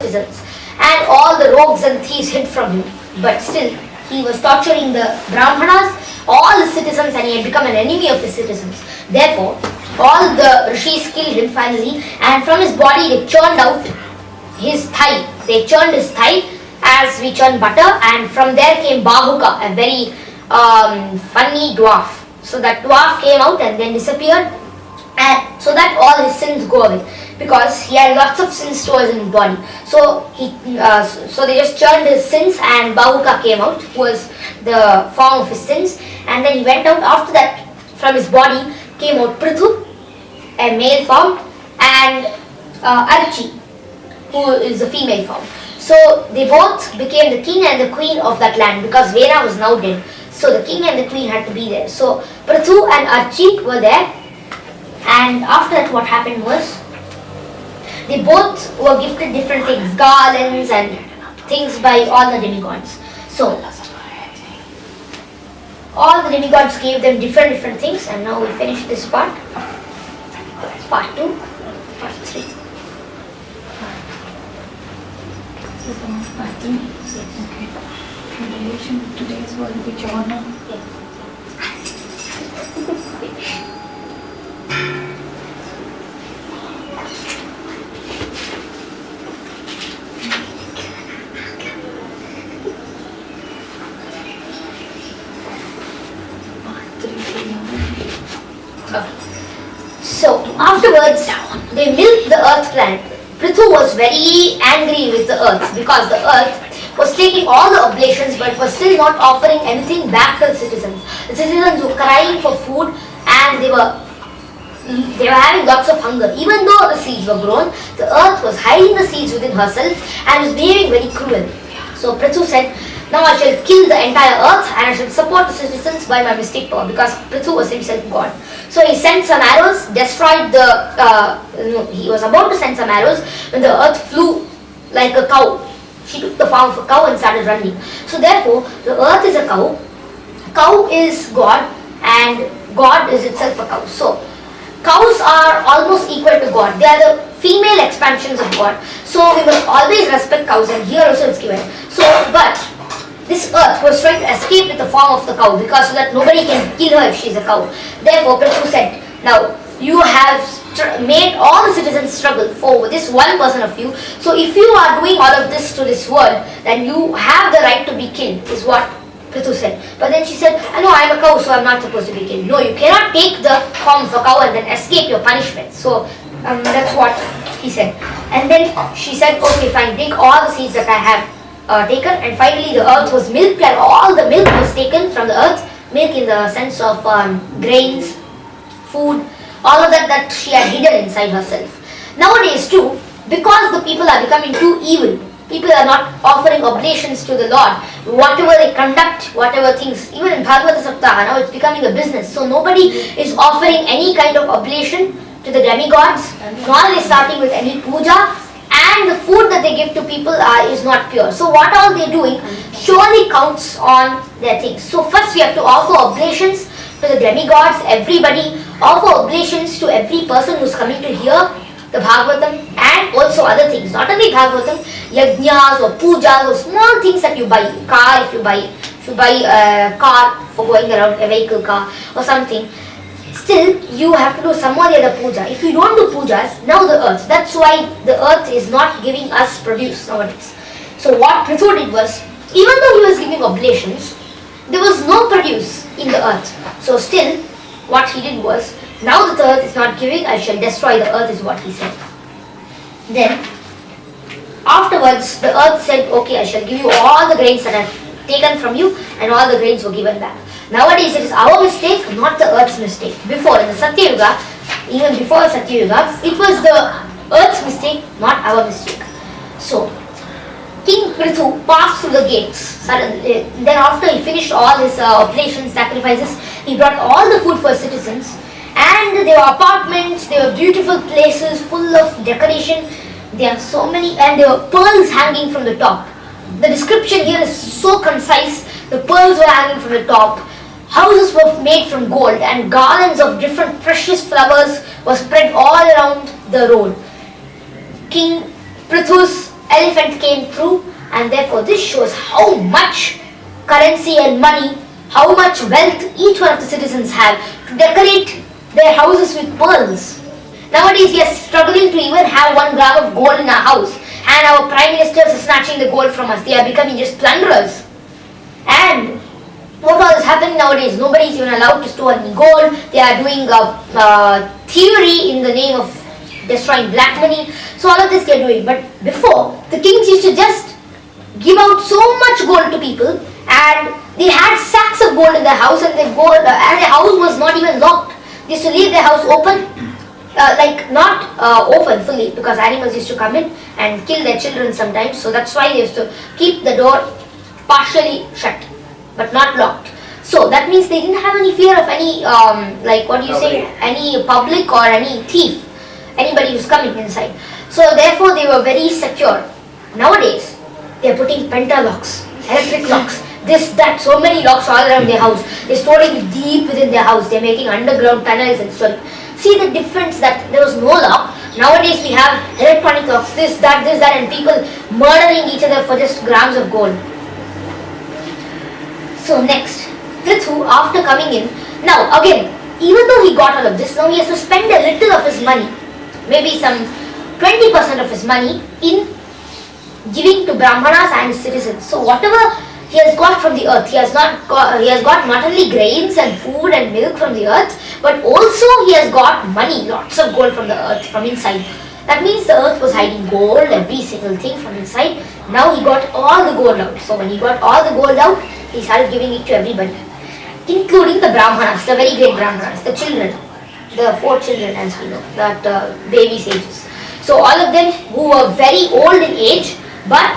citizens, and all the rogues and thieves hid from him. But still, he was torturing the Brahmanas, all the citizens, and he had become an enemy of his citizens. Therefore, all the rishis killed him finally, and from his body they churned out his thigh. They churned his thigh as we churn butter, and from there came Bahuka, a very funny dwarf. So that dwarf came out and then disappeared, and so that all his sins go away, because he had lots of sins towards his body. So so they just churned his sins, and Bahuka came out, who was the form of his sins, and then he went out. After that, from his body came out Prithu, a male form, and Archi, who is a female form. So they both became the king and the queen of that land, because Vena was now dead. So the king and the queen had to be there. So Prithu and Archi were there, and after that what happened was, they both were gifted different things, garlands and things by all the demigods. So all the demigods gave them different things, and now we finish this part. Part 2, part 3. This is part 3? Yes. Okay. In relation to today's word, which honor? So afterwards, they milked the earth planet. Prithu was very angry with the earth, because the earth was taking all the oblations but was still not offering anything back to the citizens. The citizens were crying for food, and they were having lots of hunger. Even though the seeds were grown, the earth was hiding the seeds within herself and was behaving very cruel. So Prithu said, now I shall kill the entire earth, and I shall support the citizens by my mystic power, because Prithu was himself God. So he sent some arrows, destroyed he was about to send some arrows when the earth flew like a cow. She took the form of a cow and started running. So therefore, the earth is a cow, cow is God, and God is itself a cow. So cows are almost equal to God. They are the female expansions of God. So we must always respect cows, and here also it's given. So, but this earth was trying to escape with the form of the cow, because so that nobody can kill her if she is a cow. Therefore, Prithu said, now you have made all the citizens struggle for this one person of you. So if you are doing all of this to this world, then you have the right to be killed, is what Prithu said. But then she said, no, I am a cow, so I am not supposed to be killed. No, you cannot take the form of a cow and then escape your punishment. So that's what he said. And then she said, okay, fine, take all the seeds that I have taken, and finally the earth was milked, and all the milk was taken from the earth. Milk in the sense of grains, food, all of that she had hidden inside herself. Nowadays too, because the people are becoming too evil, people are not offering oblations to the Lord. Whatever they conduct, whatever things, even in Bhagavata Saptaha, now it's becoming a business. So nobody is offering any kind of oblation to the demigods, nor are they starting with any puja, and the food that they give to people is not pure. So what all they are doing surely counts on their things. So first we have to offer oblations to the demigods, everybody, offer oblations to every person who is coming to hear the Bhagavatam, and also other things, not only Bhagavatam, yajnas or pujas or small things that you buy, car, if you buy a car for going around, a vehicle car or something, still you have to do some or the other puja. If you don't do pujas, now the earth, that's why the earth is not giving us produce nowadays. So what Prithu did was, even though he was giving oblations, there was no produce in the earth. So still, what he did was, now that the earth is not giving, I shall destroy the earth, is what he said. Then, afterwards, the earth said, okay, I shall give you all the grains that I have taken from you, and all the grains were given back. Nowadays, it is our mistake, not the earth's mistake. Before, in the Satya Yuga, even before Satya Yuga, it was the earth's mistake, not our mistake. So, King Prithu passed through the gates suddenly. Then after he finished all his oblations, sacrifices, he brought all the food for his citizens, and there were apartments, there were beautiful places full of decoration, there are so many, and there were pearls hanging from the top. The description here is so concise. The pearls were hanging from the top, houses were made from gold, and garlands of different precious flowers were spread all around the road. King Prithu's elephant came through, and therefore this shows how much currency and money, how much wealth each one of the citizens have to decorate their houses with pearls. Nowadays we are struggling to even have 1 gram of gold in our house, and our prime ministers are snatching the gold from us. They are becoming just plunderers. And what all is happening nowadays? Nobody is even allowed to store any gold. They are doing thievery in the name of destroying black money. So all of this they are doing. But before, the kings used to just give out so much gold to people, and they had sacks of gold in their house, and their house was not even locked. They used to leave their house open, not open fully, because animals used to come in and kill their children sometimes. So that's why they used to keep the door partially shut, but not locked. So that means they didn't have any fear of any, any public or any thief, anybody who's coming inside. So therefore they were very secure. Nowadays, they are putting pentalocks, electric locks, this, that, so many locks all around their house. They're storing it deep within their house. They're making underground tunnels and storing. See the difference that there was no lock. Nowadays we have electronic locks, this, that, and people murdering each other for just grams of gold. So next, Prithu, after coming in, now again, even though he got all of this, now he has to spend a little of his money, maybe some 20% of his money in giving to Brahmanas and his citizens. So whatever he has got from the earth, he has got not only grains and food and milk from the earth, but also he has got money, lots of gold from the earth, from inside. That means the earth was hiding gold, every single thing from inside. Now he got all the gold out. So when he got all the gold out, he started giving it to everybody, including the Brahmanas, the very great Brahmanas, the children, the 4 children as we know, that baby sages. So all of them who were very old in age, but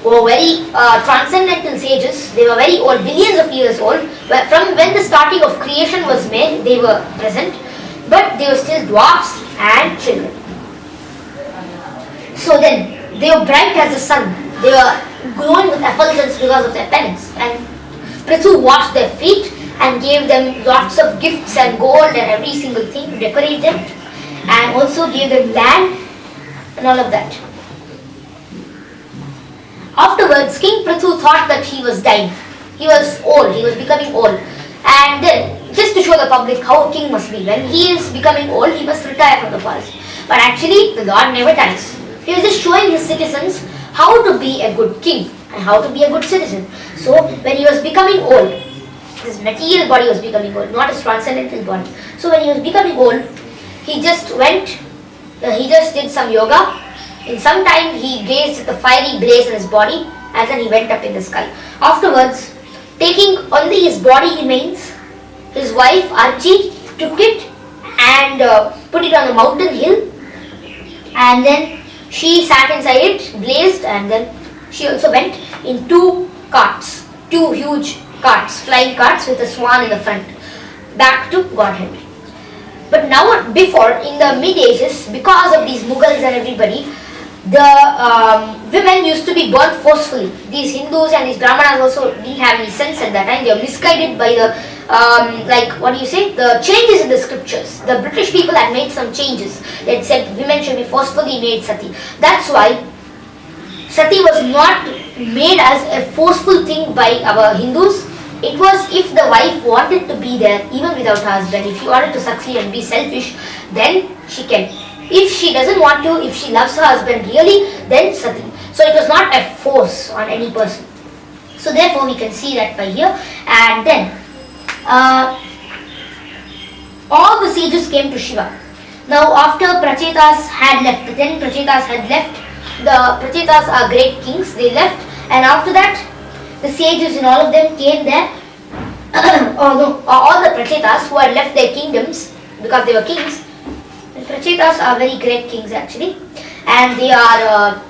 were very transcendental sages. They were very old, billions of years old. From when the starting of creation was made, they were present, but they were still dwarfs and children. So then, they were bright as the sun. They were glowing with effulgence because of their penance. And Prithu washed their feet and gave them lots of gifts and gold and every single thing to decorate them, and also gave them land and all of that. Afterwards, King Prithu thought that he was dying. He was old, he was becoming old. And then, just to show the public how a king must be, when he is becoming old, he must retire from the policy. But actually, the Lord never dies. He was just showing his citizens how to be a good king and how to be a good citizen. So, when he was becoming old, his material body was becoming old, not his transcendental body. So, when he was becoming old, he just did some yoga. In some time, he gazed at the fiery blaze in his body, and then he went up in the sky. Afterwards, taking only his body remains, his wife Archie took it and put it on a mountain hill, and then she sat inside it, blazed, and then she also went in 2 carts, 2 huge carts, flying carts with a swan in the front, back to Godhead. But now, before, in the mid-ages, because of these Mughals and everybody, the women used to be burnt forcefully. These Hindus and these Brahmanas also didn't have any sense at that time. They were misguided by the, the changes in the scriptures. The British people had made some changes. They had said women should be forcefully made sati. That's why sati was not made as a forceful thing by our Hindus. It was if the wife wanted to be there even without her husband. If she wanted to succeed and be selfish, then she can. If she doesn't want to, if she loves her husband really, then sati. So it was not a force on any person. So therefore we can see that by here. And then all the sages came to Shiva. Now after Prachetas had left, the 10 Prachetas had left. The Prachetas are great kings, they left. And after that, the sages and all of them came there. All the Prachetas who had left their kingdoms because they were kings. Prachetas are very great kings actually, and they are,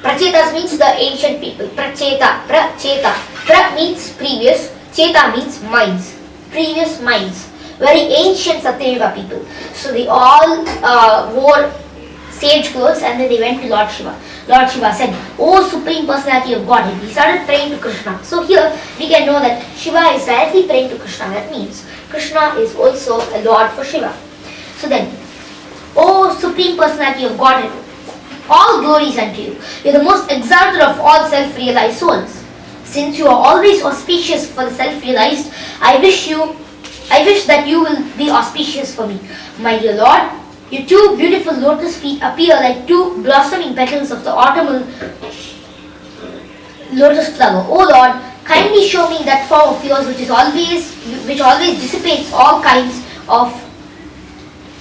Prachetas means the ancient people. Pracheta, pra means previous, cheta means minds, previous minds, very ancient Satyayuga people. So they all wore sage clothes, and then they went to Lord Shiva. Lord Shiva said, "O Supreme Personality of Godhead." He started praying to Krishna. So here we can know that Shiva is directly praying to Krishna. That means Krishna is also a Lord for Shiva. So then, "O Supreme Personality of Godhead, All glories unto you. You are the most exalted of all self-realized souls. Since you are always auspicious for the self-realized, I wish that you will be auspicious for me. My dear Lord, your two beautiful lotus feet appear like two blossoming petals of the autumnal lotus flower. O Lord, kindly show me that form of yours which always dissipates all kinds of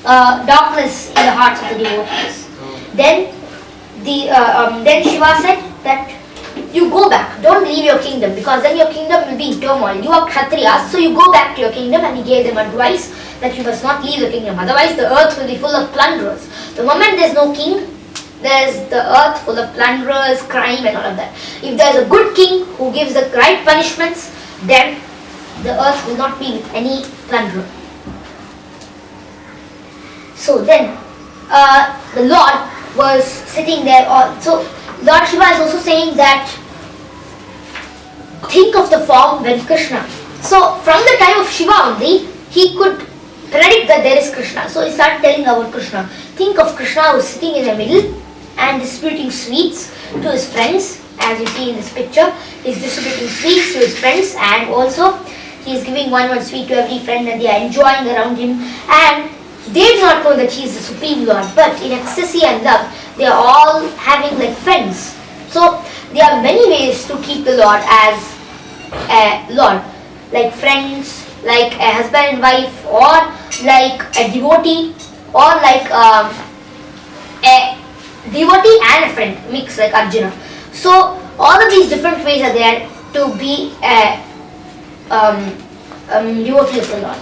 darkness in the hearts of the devotees. Then Shiva said that you go back, don't leave your kingdom, because then your kingdom will be in turmoil. You are Kshatriyas, so you go back to your kingdom, and he gave them advice that you must not leave the kingdom, otherwise the earth will be full of plunderers. The moment there is no king, there is the earth full of plunderers, crime and all of that. If there is a good king who gives the right punishments, then the earth will not be with any plunderer. So then the Lord was sitting there. So Lord Shiva is also saying that think of the form when Krishna. So from the time of Shiva only, he could predict that there is Krishna. So he started telling about Krishna. Think of Krishna who is sitting in the middle and distributing sweets to his friends. As you see in this picture, he is distributing sweets to his friends, and also he is giving one sweet to every friend, and they are enjoying around him. And they do not know that he is the Supreme Lord, but in ecstasy and love, they are all having like friends. So there are many ways to keep the Lord as a Lord, like friends, like a husband and wife, or like a devotee, or like a devotee and a friend, mix like Arjuna. So all of these different ways are there to be a devotee of the Lord.